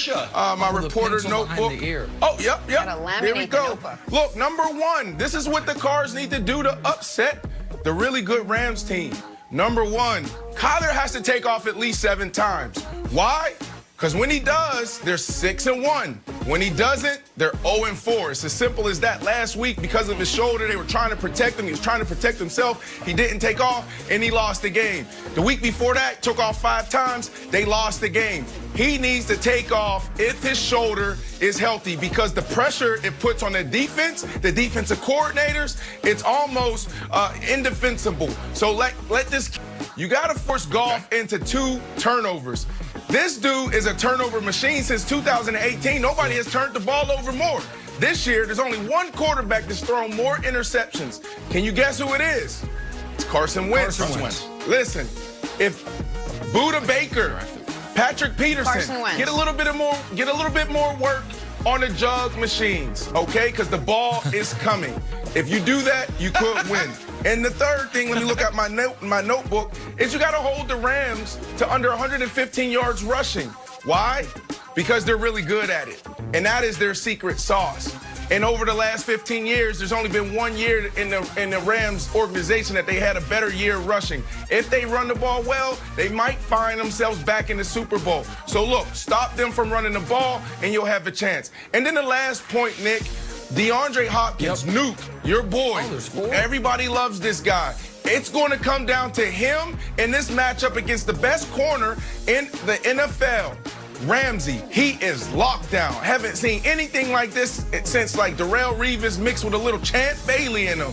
Patricia. My reporter notebook. Oh, yep. Here we go. Look, number one, this is what the Cards need to do to upset the really good Rams team. Number one, Kyler has to take off at least 7 times. Why? Because when he does, they're 6-1. When he doesn't, they're 0-4. It's as simple as that. Last week, because of his shoulder, they were trying to protect him. He was trying to protect himself. He didn't take off, and he lost the game. The week before that, took off 5 times. They lost the game. He needs to take off if his shoulder is healthy, because the pressure it puts on the defense, the defensive coordinators, it's almost indefensible. So let this. You got to force Goff into 2 turnovers. This dude is a turnover machine since 2018. Nobody has turned the ball over more. This year, there's only one quarterback that's thrown more interceptions. Can you guess who it is? It's Carson Wentz. Listen, if Buda Baker, Patrick Peterson get a little bit more work on the jug machines, okay? Because the ball is coming. If you do that, you could win. And the third thing, let me look at my notebook, is you got to hold the Rams to under 115 yards rushing. Why? Because they're really good at it. And that is their secret sauce. And over the last 15 years, there's only been 1 year in the Rams organization that they had a better year rushing. If they run the ball well, they might find themselves back in the Super Bowl. So look, stop them from running the ball, and you'll have a chance. And then the last point, Nick, DeAndre Hopkins, Nuke, your boy. Everybody loves this guy. It's going to come down to him in this matchup against the best corner in the NFL. Ramsey, he is locked down. Haven't seen anything like this since like Darrelle Revis mixed with a little Champ Bailey in him.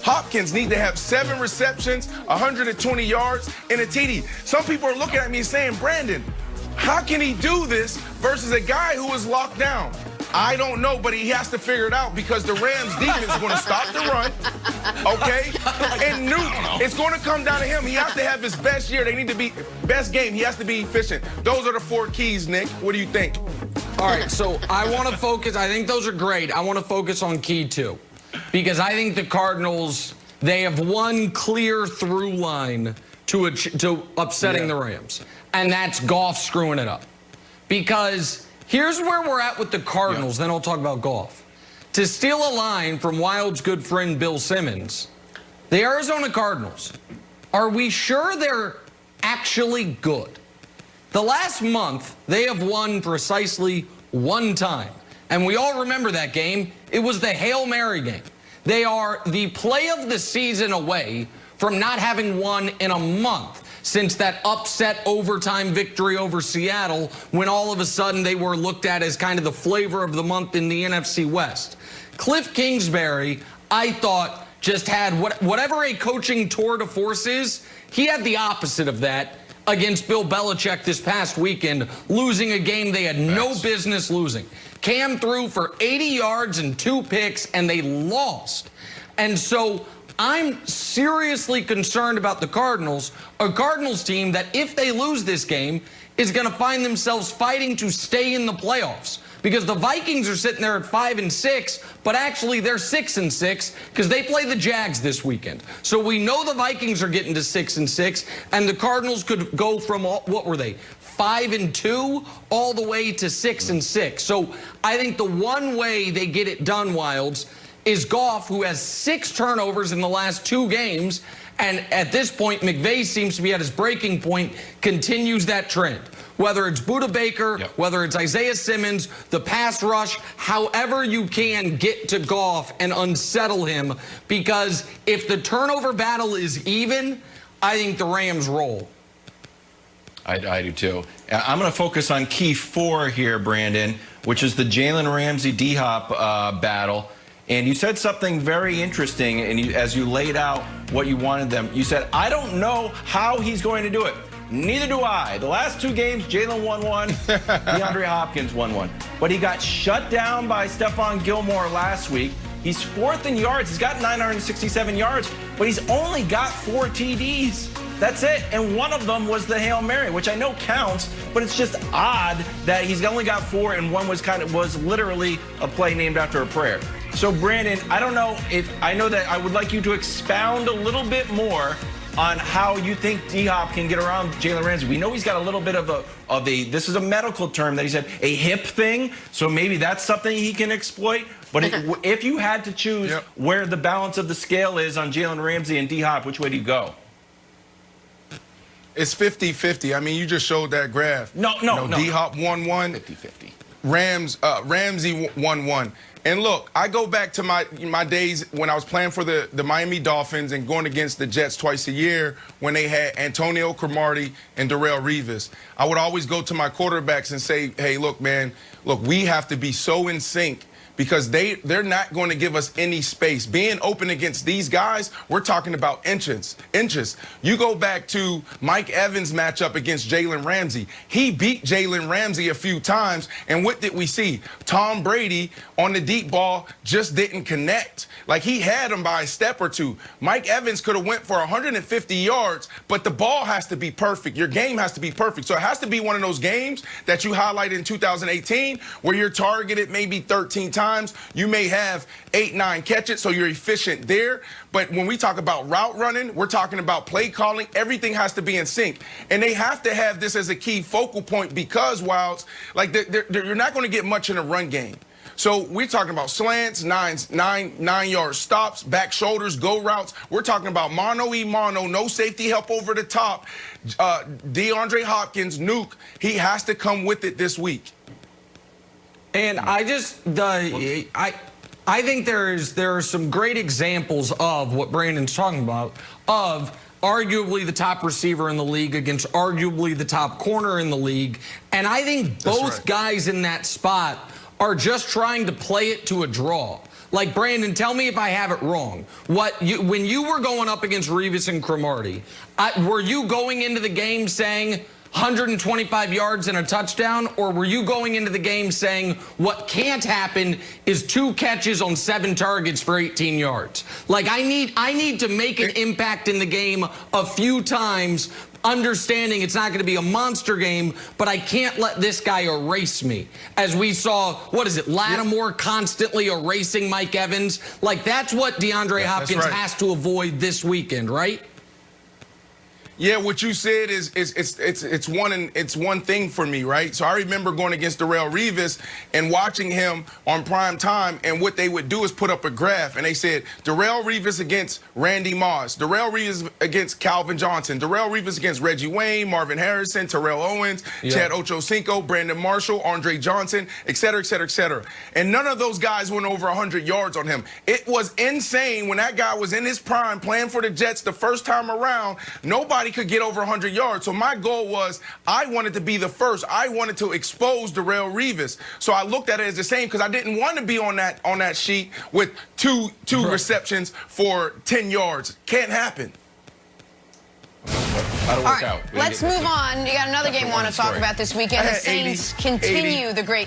Hopkins need to have 7 receptions, 120 yards, and a TD. Some people are looking at me saying, Brandon, how can he do this versus a guy who is locked down? I don't know, but he has to figure it out, because the Rams defense is going to stop the run, okay? And Nuke, it's going to come down to him. He has to have his best year. They need to be best game. He has to be efficient. Those are the 4 keys, Nick. What do you think? All right, so I want to focus. I think those are great. I want to focus on key 2, because I think the Cardinals, they have one clear through line to upsetting the Rams, and that's Goff screwing it up. Because here's where we're at with the Cardinals, then I'll talk about Goff. To steal a line from Wild's good friend Bill Simmons, the Arizona Cardinals, are we sure they're actually good? The last month, they have won precisely 1 time. And we all remember that game. It was the Hail Mary game. They are the play of the season away from not having won in a month since that upset overtime victory over Seattle, when all of a sudden they were looked at as kind of the flavor of the month in the NFC West. Cliff Kingsbury, I thought, just had whatever a coaching tour de force is, he had the opposite of that against Bill Belichick this past weekend, losing a game they had no business losing. Cam threw for 80 yards and 2 picks, and they lost. And so I'm seriously concerned about the Cardinals, a Cardinals team that, if they lose this game, is going to find themselves fighting to stay in the playoffs. Because the Vikings are sitting there at 5-6, but actually they're 6-6 because they play the Jags this weekend. So we know the Vikings are getting to 6-6, and the Cardinals could go from, what were they, 5-2 all the way to 6-6. So I think the one way they get it done, Wilds, is Goff, who has 6 turnovers in the last 2 games. And at this point, McVay seems to be at his breaking point, continues that trend. Whether it's Buda Baker, whether it's Isaiah Simmons, the pass rush, however you can get to Goff and unsettle him. Because if the turnover battle is even, I think the Rams roll. I do too. I'm going to focus on key 4 here, Brandon, which is the Jalen Ramsey D-Hop battle. And you said something very interesting, and as you laid out what you wanted them, you said, I don't know how he's going to do it. Neither do I. The last 2 games, Jalen won 1, DeAndre Hopkins won 1. But he got shut down by Stephon Gilmore last week. He's 4th in yards. He's got 967 yards, but he's only got 4 TDs. That's it. And one of them was the Hail Mary, which I know counts, but it's just odd that he's only got 4, and one was literally a play named after a prayer. So, Brandon, I don't know if I know that I would like you to expound a little bit more on how you think D-Hop can get around Jalen Ramsey. We know he's got a little bit of a this is a medical term that he said, a hip thing. So maybe that's something he can exploit. But if you had to choose where the balance of the scale is on Jalen Ramsey and D-Hop, which way do you go? It's 50-50. I mean, you just showed that graph. No. D-Hop 1-1. 50-50. Ramsey 1-1. And look, I go back to my days when I was playing for the Miami Dolphins and going against the Jets twice a year when they had Antonio Cromartie and Darrelle Revis. I would always go to my quarterbacks and say, hey, look, man, look, we have to be so in sync because they're not going to give us any space. Being open against these guys, we're talking about inches. You go back to Mike Evans' matchup against Jalen Ramsey. He beat Jalen Ramsey a few times, and what did we see? Tom Brady on the deep ball just didn't connect. Like, he had him by a step or two. Mike Evans could have went for 150 yards, but the ball has to be perfect. Your game has to be perfect. So it has to be one of those games that you highlighted in 2018 where you're targeted maybe 13 times. You may have 8-9 catches, so you're efficient there. But when we talk about route running, we're talking about play calling. Everything has to be in sync. And they have to have this as a key focal point because, Wilds, like you're not going to get much in a run game. So we're talking about slants, nine-yard stops, back shoulders, go routes. We're talking about mano-a-mano, no safety help over the top. DeAndre Hopkins, Nuke, he has to come with it this week. And I think there are some great examples of what Brandon's talking about, of arguably the top receiver in the league against arguably the top corner in the league. And I think both guys in that spot are just trying to play it to a draw. Like, Brandon, tell me if I have it wrong. When you were going up against Revis and Cromartie, were you going into the game saying 125 yards and a touchdown, or were you going into the game saying what can't happen is 2 catches on 7 targets for 18 yards? Like, I need to make an impact in the game a few times, understanding it's not going to be a monster game, but I can't let this guy erase me. As we saw, Lattimore constantly erasing Mike Evans. Like, that's what DeAndre Hopkins has to avoid this weekend, right? Yeah, what you said is it's one thing for me, right? So I remember going against Darrelle Revis and watching him on prime time, and what they would do is put up a graph, and they said Darrelle Revis against Randy Moss, Darrelle Revis against Calvin Johnson, Darrelle Revis against Reggie Wayne, Marvin Harrison, Terrell Owens, Chad Ochocinco, Brandon Marshall, Andre Johnson, et cetera, et cetera, et cetera. And none of those guys went over 100 yards on him. It was insane when that guy was in his prime playing for the Jets the first time around. Nobody could get over 100 yards. So my goal was I wanted to be the first. I wanted to expose Darrelle Revis. So I looked at it as the same because I didn't want to be on that sheet with two receptions for 10 yards. Can't happen. All right, let's move on. You got another game I want to talk about this weekend. The Saints continue the great